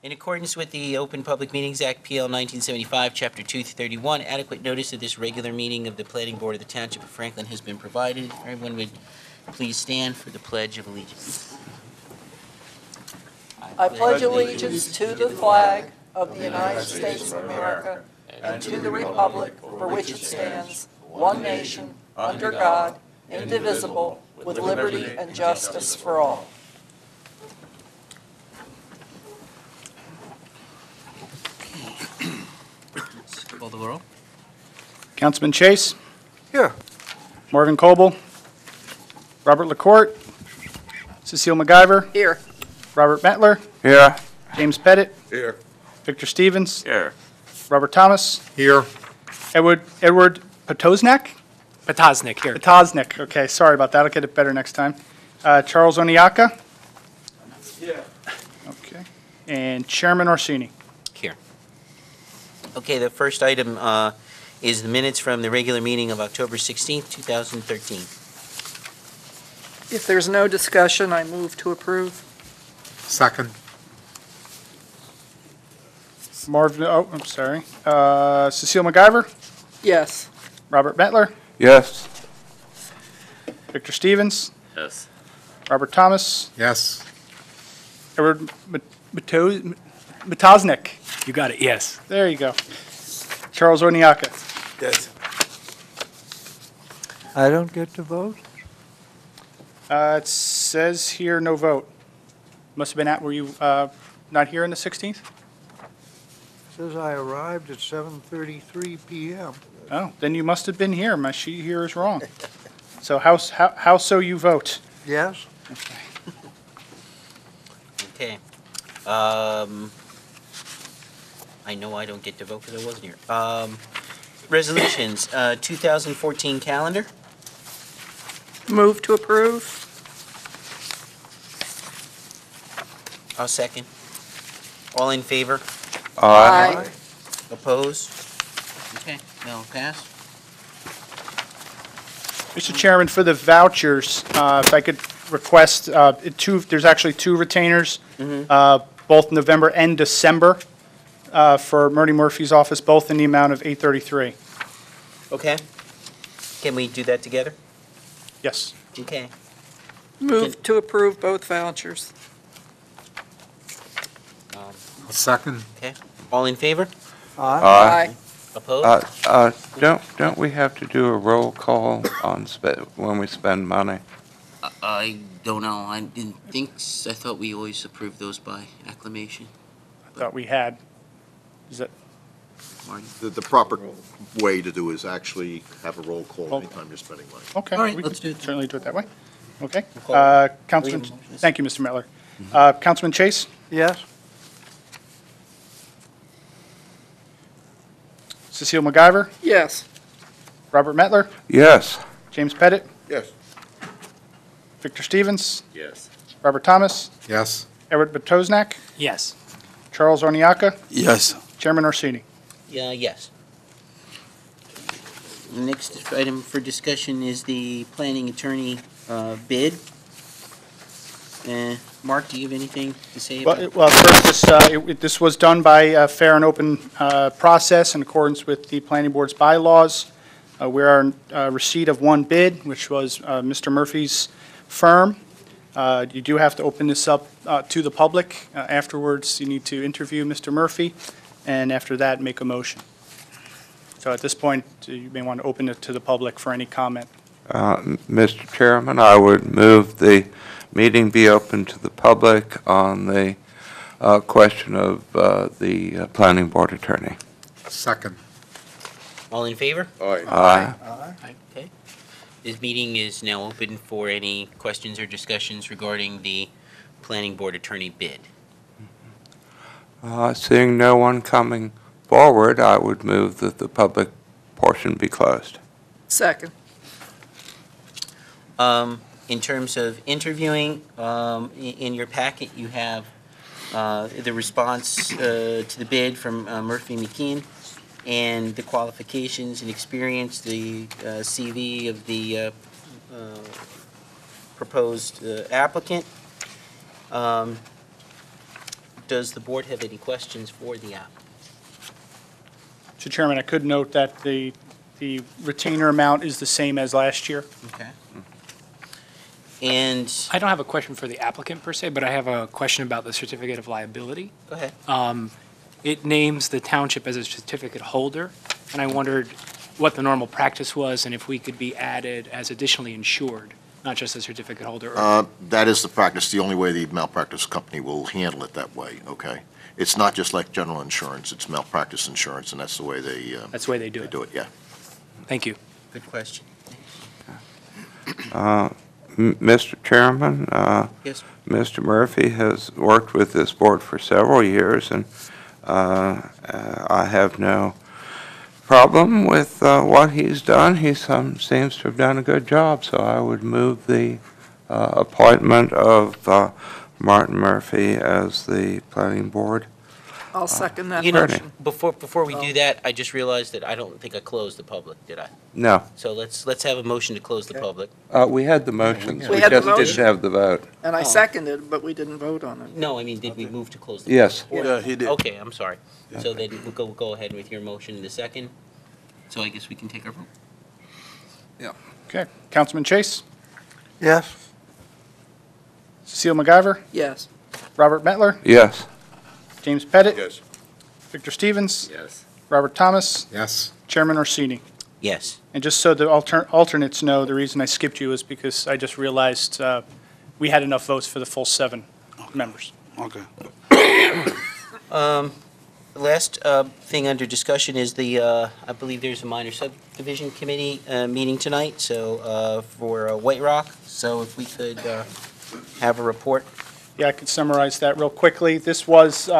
In accordance with the Open Public Meetings Act, PL 1975, Chapter 231, adequate notice of this regular meeting of the Planning Board of the Township of Franklin has been provided. If everyone would please stand for the Pledge of Allegiance. I pledge allegiance to the flag of the United States of America and to the republic for which it stands, one nation, under God, indivisible, with liberty and justice for all. Let's call the roll. Councilman Chase, Here. Marvin Coble, Robert LaCourte, Cecile MacGyver, Here. Robert Mettler, Here. James Pettit, Here. Victor Stevens, Here. Robert Thomas, Here. Edward Potosnak? Potosnik here. Potosnik, okay, sorry about that, I'll get it better next time. Charles Oniaka? Yeah. Okay, and Chairman Orsini. Here. Okay, the first item is the minutes from the regular meeting of October 16th, 2013. If there's no discussion, I move to approve. Second. Marvin, oh, I'm sorry. Cecile MacGyver? Yes. Robert Mettler? Yes. Victor Stevens? Yes. Robert Thomas? Yes. Edward Potosnik? You got it, yes. There you go. Charles Oniaka? Yes. I don't get to vote? It says here, no vote. Must have been were you not here on the 16th? Says I arrived at 7:33 PM. Oh, then you must have been here. My sheet here is wrong. So how so you vote? Yes? Okay. I know I don't get to vote because I wasn't here. Resolutions, 2014 calendar. Move to approve. I'll second. All in favor? Aye. Opposed? Okay, that'll pass. Mr. Chairman, for the vouchers, if I could request, there's actually two retainers, both November and December, for Murray Murphy's office, both in the amount of $833. Okay. Can we do that together? Yes. Okay. Move to approve both vouchers. Second. Okay. All in favor? Aye. Opposed? Don't we have to do a roll call on when we spend money? I don't know. I didn't think, I thought we always approved those by acclamation. I thought we had. Is that, Marty? The proper way to do is actually have a roll call Oh. anytime you're spending money. okay. All right, we let's could do it. certainly do it that way. Okay. call Councilman, We have a motion. thank you, Mr. Mettler. Councilman Chase? Yes? Cecile MacGyver? Yes. Robert Mettler? Yes. James Pettit? Yes. Victor Stevens? Yes. Robert Thomas? Yes. Edward Potosnak? Yes. Charles Oniaka? Yes. Chairman Orsini? Yeah, yes. Next item for discussion is the planning attorney bid. Mark, do you have anything to say about it? Well, first, this was done by a fair and open process in accordance with the planning board's bylaws. We are in receipt of one bid, which was Mr. Murphy's firm. You do have to open this up to the public. Afterwards, you need to interview Mr. Murphy, and after that, make a motion. So at this point, you may want to open it to the public for any comment. Mr. Chairman, I would move the meeting be open to the public on the question of the planning board attorney. Second. All in favor? Aye. Aye. Okay. This meeting is now open for any questions or discussions regarding the planning board attorney bid. Seeing no one coming forward, I would move that the public portion be closed. Second. In terms of interviewing, in your packet, you have the response to the bid from Murphy McKean and the qualifications and experience, the CV of the proposed applicant. does the board have any questions for the app? Mr. Chairman, I could note that the retainer amount is the same as last year. Okay. And, I don't have a question for the applicant per se, but I have a question about the certificate of liability. go ahead. It names the township as a certificate holder, and I wondered what the normal practice was and if we could be added as additionally insured, not just a certificate holder. That is the practice. The only way the malpractice company will handle it that way, okay? It's not just like general insurance, it's malpractice insurance, and that's the way they That's the way they do it. do it, yeah. Thank you. Good question. Mr. Chairman, Yes, Mr. Murphy has worked with this board for several years, and I have no problem with what he's done. He seems to have done a good job, so I would move the appointment of Martin Murphy as the planning board. I'll second that you know, motion. before we do that, I just realized that I don't think I closed the public, did I? No, So let's have a motion to close the public. we had the motions. We had the just didn't motion. have the vote. And I seconded, but we didn't vote on it. No, I mean, did we move to close the? Yes. Yeah, he did. Okay, I'm sorry. So then we'll go ahead with your motion in a second. So I guess we can take our vote. Okay. Councilman Chase, Yes. Cecile MacGyver, Yes. Robert Mettler, Yes. James Pettit, Yes. Victor Stevens, Yes. Robert Thomas, Yes. Chairman Orsini. Yes. And just so the alternates know, the reason I skipped you is because I just realized we had enough votes for the full 7 members. Okay. The last thing under discussion is I believe there's a minor subdivision committee meeting tonight, so, for White Rock. So if we could have a report. Yeah, I could summarize that real quickly. This was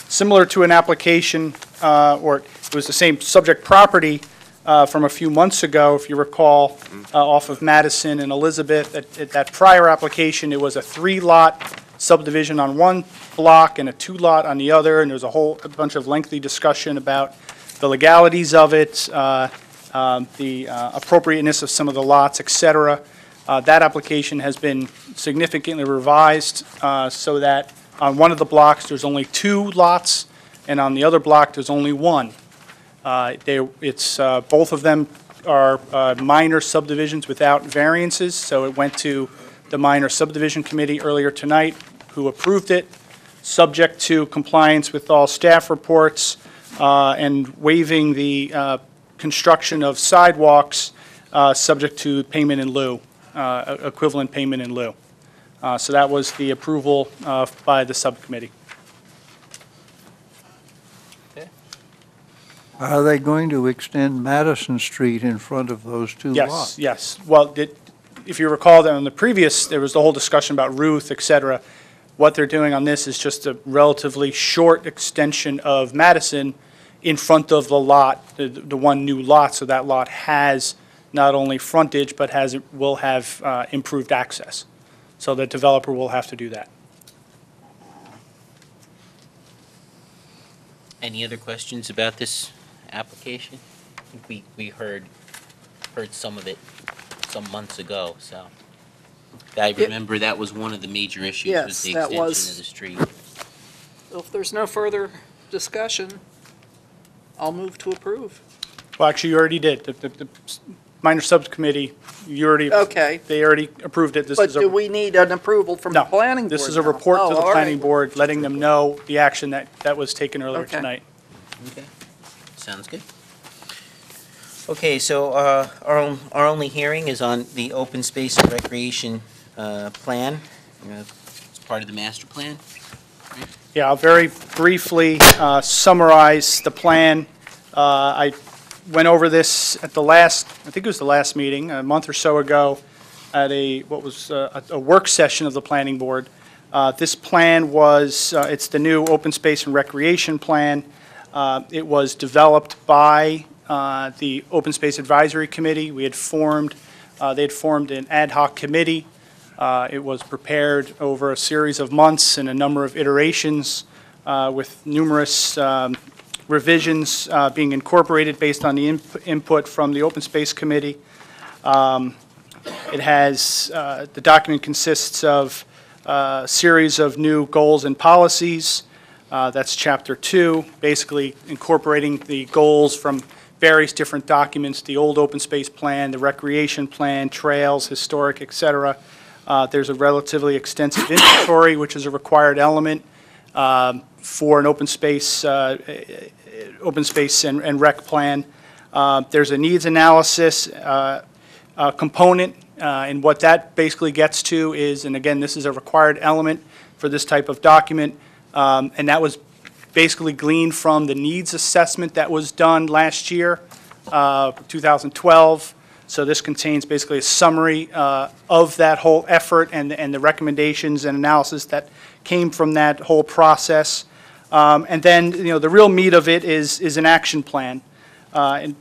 similar to an application, or it was the same subject property from a few months ago, if you recall, off of Madison and Elizabeth. At that prior application, it was a 3-lot subdivision on one block and a 2-lot on the other, and there was a bunch of lengthy discussion about the legalities of it, the appropriateness of some of the lots, et cetera. That application has been significantly revised so that on one of the blocks, there's only 2 lots, and on the other block, there's only 1. Both of them are minor subdivisions without variances, so it went to the Minor Subdivision Committee earlier tonight, who approved it, subject to compliance with all staff reports and waiving the construction of sidewalks, subject to payment in lieu, equivalent payment in lieu. So that was the approval by the subcommittee. Are they going to extend Madison Street in front of those 2 lots? Yes, yes. Well, if you recall that on the previous, there was the whole discussion about Ruth, et cetera. What they're doing on this is just a relatively short extension of Madison in front of the lot, the one new lot, so that lot has not only frontage, but will have improved access. So the developer will have to do that. Any other questions about this application? I think we heard some of it some months ago, so. I remember that was one of the major issues, Yes, was the that extension was. of the street. So if there's no further discussion, I'll move to approve. Well, actually, you already did. The minor subcommittee, Okay. they already approved it. This But is a- do we need an approval from the No, planning board this is a now? report to Oh, the all right. planning board, letting them know the action that was taken earlier Okay. tonight. Okay, sounds good. Okay, so our only hearing is on the open space and recreation plan. It's part of the master plan. Yeah, I'll very briefly summarize the plan. I went over this at I think it was the last meeting, a month or so ago, at a work session of the planning board. This plan it's the new open space and recreation plan. It was developed by the Open Space Advisory Committee. They had formed an ad hoc committee. It was prepared over a series of months and a number of iterations with numerous revisions being incorporated based on the input from the Open Space Committee. The document consists of a series of new goals and policies, That's Chapter 2, basically incorporating the goals from various different documents, the old open space plan, the recreation plan, trails, historic, et cetera. There's a relatively extensive inventory, which is a required element for an open space and rec plan. There's a needs analysis component, and what that basically gets to is, and again, this is a required element for this type of document, and that was basically gleaned from the needs assessment that was done last year, 2012. So this contains basically a summary of that whole effort and the recommendations and analysis that came from that whole process. And then, the real meat of it is an action plan,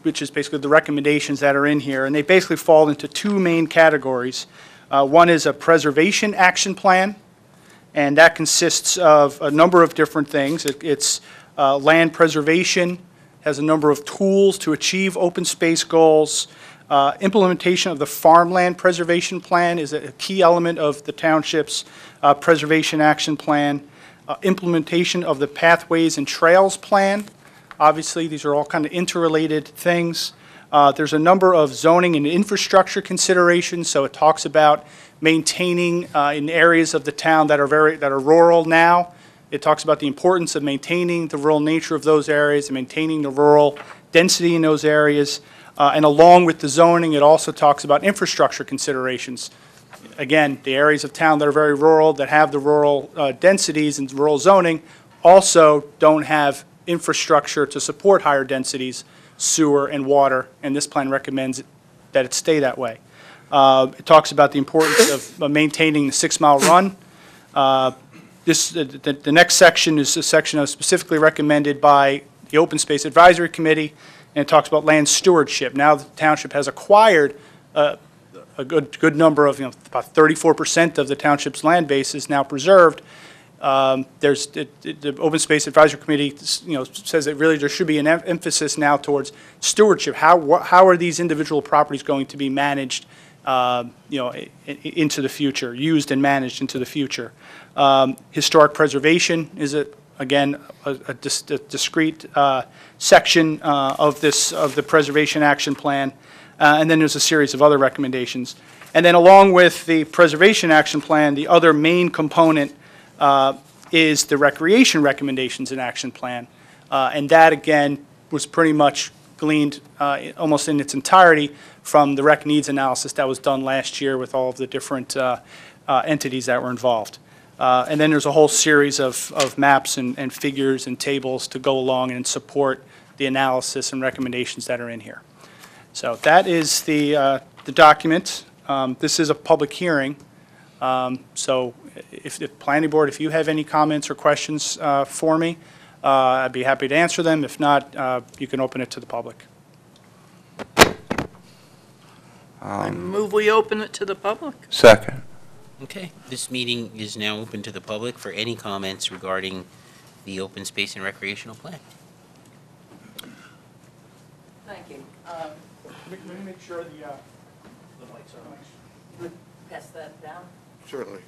which is basically the recommendations that are in here. And they basically fall into two main categories. One is a preservation action plan, and that consists of a number of different things. It's land preservation, has a number of tools to achieve open space goals. Implementation of the farmland preservation plan is a key element of the township's preservation action plan. Implementation of the pathways and trails plan. Obviously, these are all kind of interrelated things. There's a number of zoning and infrastructure considerations, so it talks about maintaining in areas of the town that are rural now. It talks about the importance of maintaining the rural nature of those areas and maintaining the rural density in those areas. And along with the zoning, it also talks about infrastructure considerations. Again, the areas of town that are very rural, that have the rural densities and rural zoning, also don't have infrastructure to support higher densities, sewer and water, and this plan recommends that it stay that way. It talks about the importance of maintaining the 6-mile run. The next section is a section that was specifically recommended by the Open Space Advisory Committee, and it talks about land stewardship. Now the township has acquired a good number of, about 34% of the township's land base is now preserved. The Open Space Advisory Committee, says that really there should be an emphasis now towards stewardship. How are these individual properties going to be managed, into the future, used and managed into the future? Historic preservation is again a discrete section of the preservation action plan, and then there's a series of other recommendations. And then along with the preservation action plan, the other main component is the recreation recommendations and action plan. And that, again, was pretty much gleaned almost in its entirety from the rec needs analysis that was done last year with all of the different entities that were involved. And then there's a whole series of maps and figures and tables to go along and support the analysis and recommendations that are in here. So that is the document. This is a public hearing. So if the planning board, if you have any comments or questions for me, I'd be happy to answer them. If not, you can open it to the public. I move we open it to the public. Second. Okay, this meeting is now open to the public for any comments regarding the open space and recreational plan. Thank you. Let me make sure the lights are on. Pass that down. Certainly.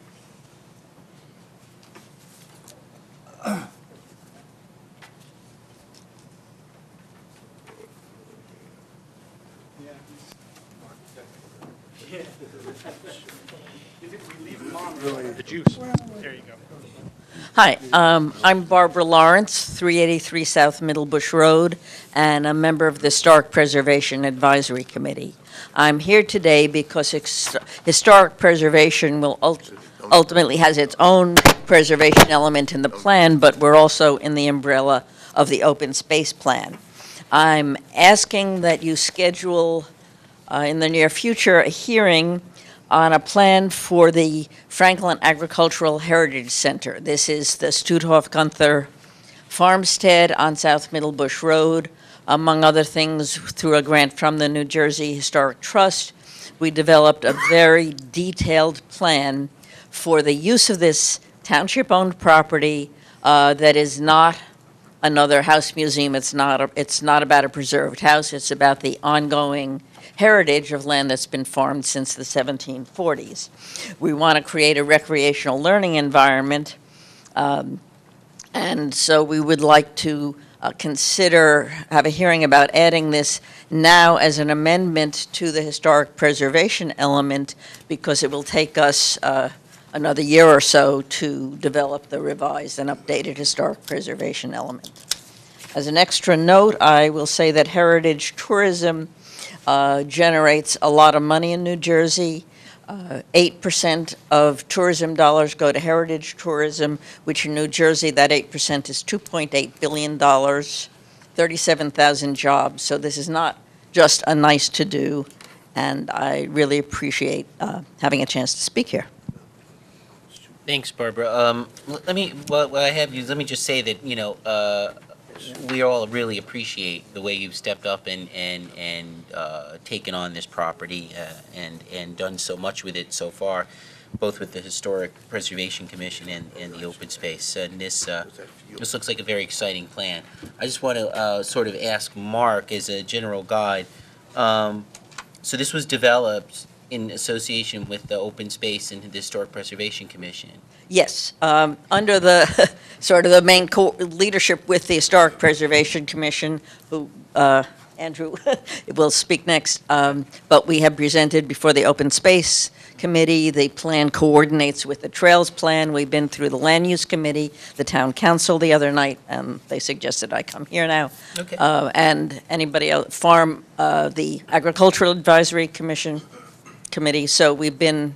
The juice. There you go. Hi, I'm Barbara Lawrence, 383 South Middle Bush Road, and a member of the Historic Preservation Advisory Committee. I'm here today because historic preservation will ultimately has its own preservation element in the plan, but we're also in the umbrella of the open space plan. I'm asking that you schedule in the near future a hearing on a plan for the Franklin Agricultural Heritage Center. This is the Stutthof Gunther Farmstead on South Middle Bush Road. Among other things, through a grant from the New Jersey Historic Trust, we developed a very detailed plan for the use of this township-owned property that is not another house museum. It's not about a preserved house. It's about the ongoing heritage of land that's been farmed since the 1740s. We want to create a recreational learning environment And so we would like to have a hearing about adding this now as an amendment to the historic preservation element, because it will take us another year or so to develop the revised and updated historic preservation element. As an extra note, I will say that heritage tourism generates a lot of money in New Jersey. 8% of tourism dollars go to heritage tourism, which in New Jersey, that 8% is $2.8 billion, 37,000 jobs. So this is not just a nice to-do, and I really appreciate having a chance to speak here. Thanks, Barbara. While I have you, let me just say that, we all really appreciate the way you've stepped up and taken on this property and done so much with it so far, both with the Historic Preservation Commission and the open space. And this looks like a very exciting plan. I just want to sort of ask Mark as a general guide. So this was developed in association with the open space and the Historic Preservation Commission. Yes, under the sort of the main leadership with the Historic Preservation Commission, who Andrew will speak next, but we have presented before the Open Space Committee. The plan coordinates with the Trails Plan. We've been through the Land Use Committee, the Town Council the other night, and they suggested I come here now. Okay. And anybody else, the Agricultural Advisory Committee, so we've been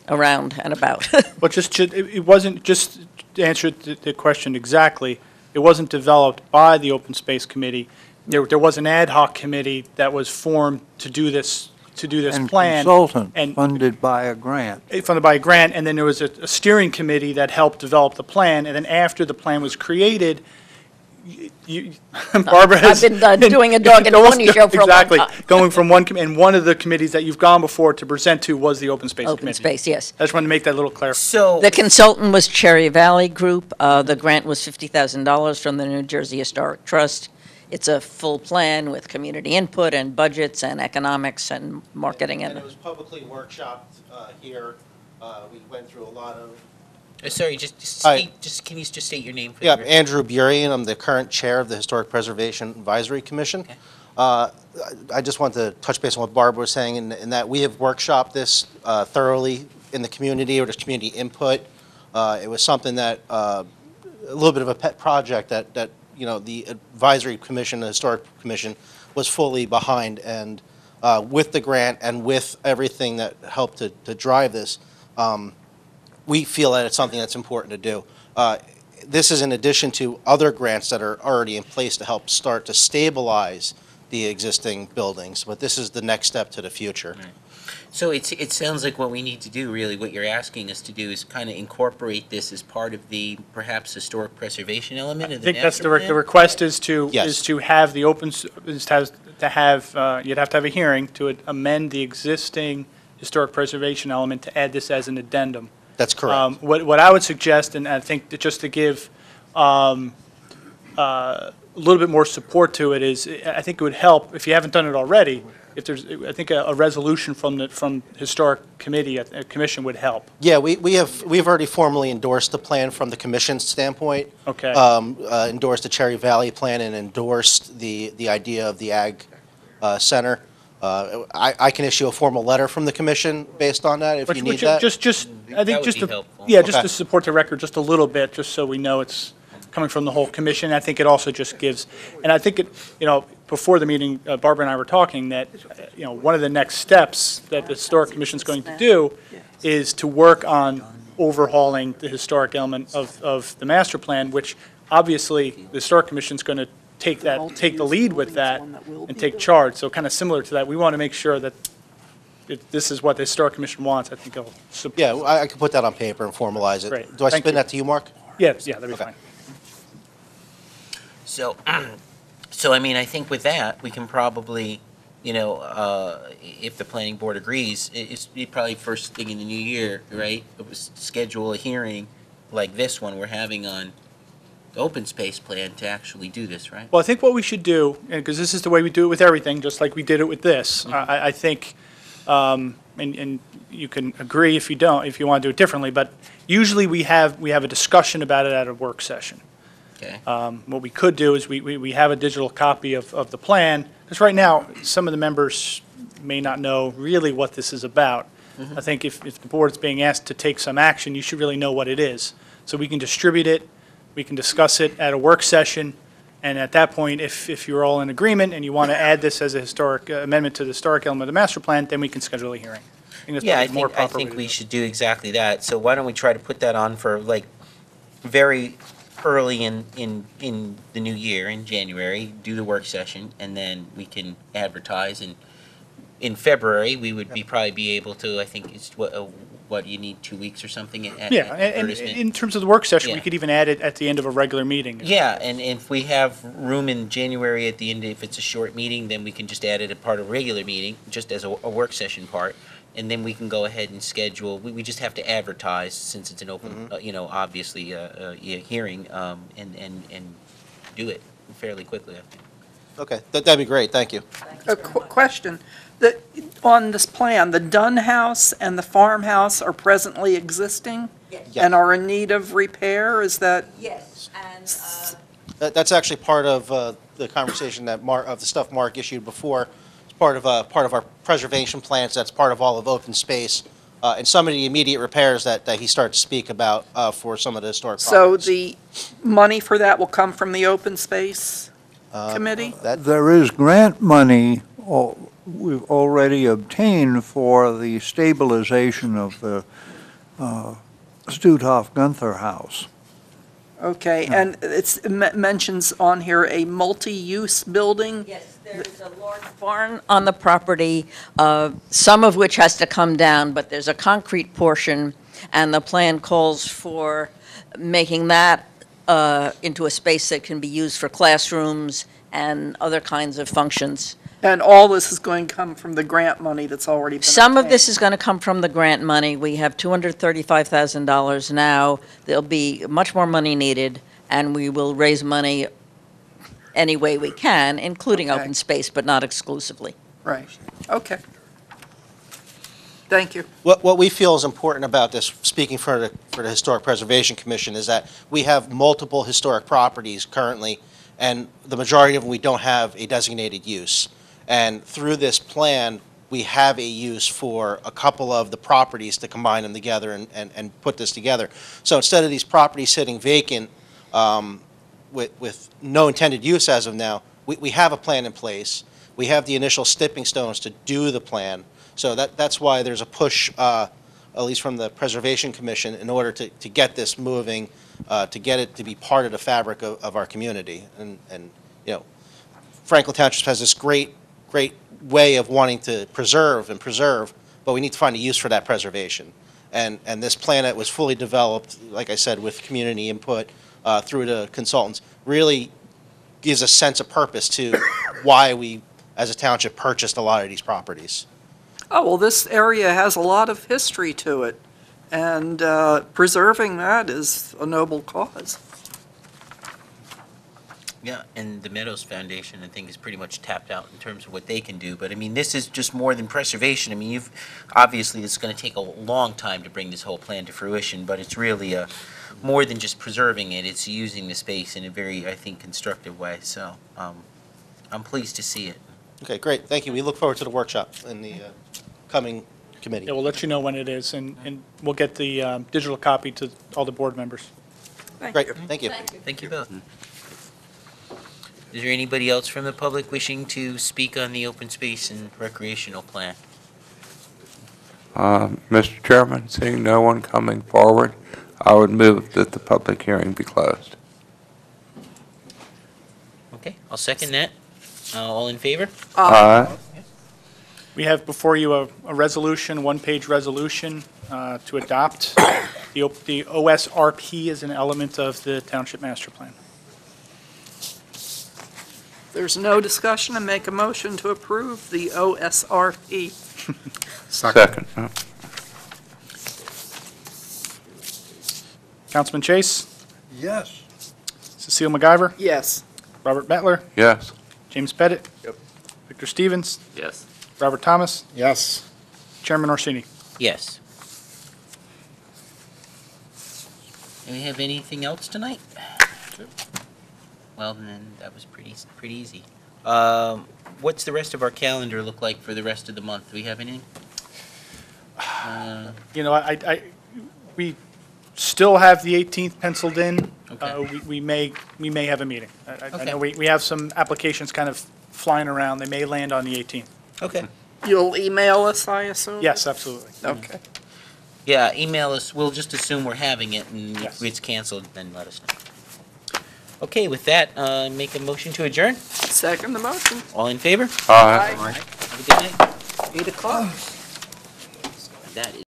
around and about. But it wasn't, just to answer the question exactly, it wasn't developed by the Open Space Committee. There was an ad hoc committee that was formed to do this plan. Consultant and funded by a grant. funded by a grant, and then there was a steering committee that helped develop the plan, and then after the plan was created, Barbara has... I've been doing a dog and pony show for a long Exactly, time. going from and one of the committees that you've gone before to present to was the Open Space Committee. Open Space, yes. I just wanted to make that little clarification. So, The consultant was Cherry Valley Group. The grant was $50,000 from the New Jersey Historic Trust. It's a full plan with community input and budgets and economics and marketing. And it was publicly workshopped here. We went through a lot of... sorry, just Hi. can you just state your name for Yeah, the record? Andrew Burien. I'm the current chair of the Historic Preservation Advisory Commission. Okay. I just want to touch base on what Barbara was saying in that we have workshopped this thoroughly in the community, or there's community input. It was something that, a little bit of a pet project that the Advisory Commission, the Historic Commission, was fully behind. And with the grant and with everything that helped to drive this, we feel that it's something that's important to do. This is in addition to other grants that are already in place to help start to stabilize the existing buildings, but this is the next step to the future. Right. So it sounds like what we need to do, really, what you're asking us to do is kind of incorporate this as part of the perhaps historic preservation element of I the think that's master the plan? request is to Yes. have the you'd have to have a hearing to amend the existing historic preservation element to add this as an addendum. That's correct. What I would suggest, and I think that just to give a little bit more support to it, is I think it would help, if you haven't done it already, if there's, I think a resolution from historic committee, a commission would help. Yeah, we've already formally endorsed the plan from the commission's standpoint. Okay. Endorsed the Cherry Valley plan and endorsed the idea of the Ag Center. I can issue a formal letter from the commission based on that if you need that. Just, I think would just be to, helpful. yeah, just Okay. to support the record just a little bit, just so we know it's coming from the whole commission. I think it also just gives, and I think it, before the meeting, Barbara and I were talking that, one of the next steps that the Historic Commission's going to do is to work on overhauling the historic element of the master plan, which obviously the Historic Commission's going to take the lead with that and take charge. So kind of similar to that, we want to make sure that this is what the Historic Commission wants. I think it'll support. Yeah, I can put that on paper and formalize it. Great. Do I Thank spin you. that to you, Mark? Yeah, that'd be Okay. fine. So, I mean, I think with that, we can probably, if the planning board agrees, it's probably first thing in the new year, right? It was schedule a hearing like this one we're having on the open space plan to actually do this, right? Well, I think what we should do, because this is the way we do it with everything, just like we did it with this, I think and you can agree if you don't, if you want to do it differently, but usually we have a discussion about it at a work session. Okay. What we could do is we have a digital copy of the plan, because right now, some of the members may not know really what this is about. I think if the board's being asked to take some action, you should really know what it is. So we can distribute it, we can discuss it at a work session, and at that point, if you're all in agreement and you want to add this as a historic amendment to the historic element of the master plan, then we can schedule a hearing. That's Yeah, probably a more I proper way think to we do it. should do exactly that. So why don't we try to put that on for like very early in the new year, in January, do the work session, and then we can advertise. And in February, we would probably be able to, I think it's what you need 2 weeks or something at Yeah, and advertisement. in terms of the work session, we Yeah. could even add it at the end of a regular meeting. Yeah, and if we have room in January at the end, if it's a short meeting, then we can just add it as part of a regular meeting, just as a work session part. And then we can go ahead and schedule, we just have to advertise, since it's an open, obviously, hearing, and do it fairly quickly, I think. Okay, that'd be great, thank you. A question, on this plan, the Dunn House and the farmhouse are presently existing Yes. and are in need of repair, is that? Yes, and That's actually part of the conversation that of the stuff Mark issued before. It's part of our preservation plans, that's part of all of open space, and some of the immediate repairs that he started to speak about for some of the historic So properties. the money for that will come from the open space committee? There is grant money we've already obtained for the stabilization of the Stutthof Gunther House. Okay, and it mentions on here a multi-use building? yes, there's a large barn on the property, some of which has to come down, but there's a concrete portion, and the plan calls for making that into a space that can be used for classrooms and other kinds of functions. And all this is going to come from the grant money that's already been Some of this obtained? is going to come from the grant money. We have $235,000 now. There'll be much more money needed, and we will raise money any way we can, including Okay. open space, but not exclusively. Right, okay. Thank you. What we feel is important about this, speaking for the Historic Preservation Commission, is that we have multiple historic properties currently, and the majority of them, we don't have a designated use. And through this plan, we have a use for a couple of the properties to combine them together and put this together. So instead of these properties sitting vacant with no intended use as of now, we have a plan in place. We have the initial stepping stones to do the plan. So that's why there's a push, at least from the Preservation Commission, in order to get this moving, to get it to be part of the fabric of our community. And Franklin Township has this great way of wanting to preserve, but we need to find a use for that preservation. And this plan that was fully developed, like I said, with community input through the consultants, really gives a sense of purpose to why we, as a township, purchased a lot of these properties. Oh, well, this area has a lot of history to it, and preserving that is a noble cause. Yeah, and the Meadows Foundation, I think, is pretty much tapped out in terms of what they can do. But I mean, this is just more than preservation. I mean, obviously, it's going to take a long time to bring this whole plan to fruition, but it's really more than just preserving it. It's using the space in a very, I think, constructive way. So I'm pleased to see it. Okay, great, thank you. We look forward to the workshop in the coming committee. Yeah, we'll let you know when it is, and we'll get the digital copy to all the board members. Great, thank you. Thank you both. Is there anybody else from the public wishing to speak on the open space and recreational plan? Mr. Chairman, seeing no one coming forward, I would move that the public hearing be closed. Okay, I'll second that. All in favor? Aye. We have before you a resolution, one-page resolution to adopt. The OSRP is an element of the Township Master Plan. There's no discussion, and make a motion to approve the OSRP. Second. Councilman Chase, Yes. Cecile MacGyver, Yes. Robert Mettler, Yes. James Pettit. Victor Stevens, Yes. Robert Thomas, Yes. Chairman Orsini. Yes. Do we have anything else tonight? Well, then, that was pretty easy. What's the rest of our calendar look like for the rest of the month? Do we have anything? You know, we still have the 18th penciled in. Okay. We may have a meeting. I Okay. know we have some applications kind of flying around. They may land on the 18th. Okay. You'll email us, I assume? Yes, absolutely. Okay. Yeah, email us. We'll just assume we're having it, and Yes. if it's canceled, then let us know. Okay, with that, make a motion to adjourn. Second the motion. All in favor? Aye. Aye. Have a good night. 8 o'clock. That is.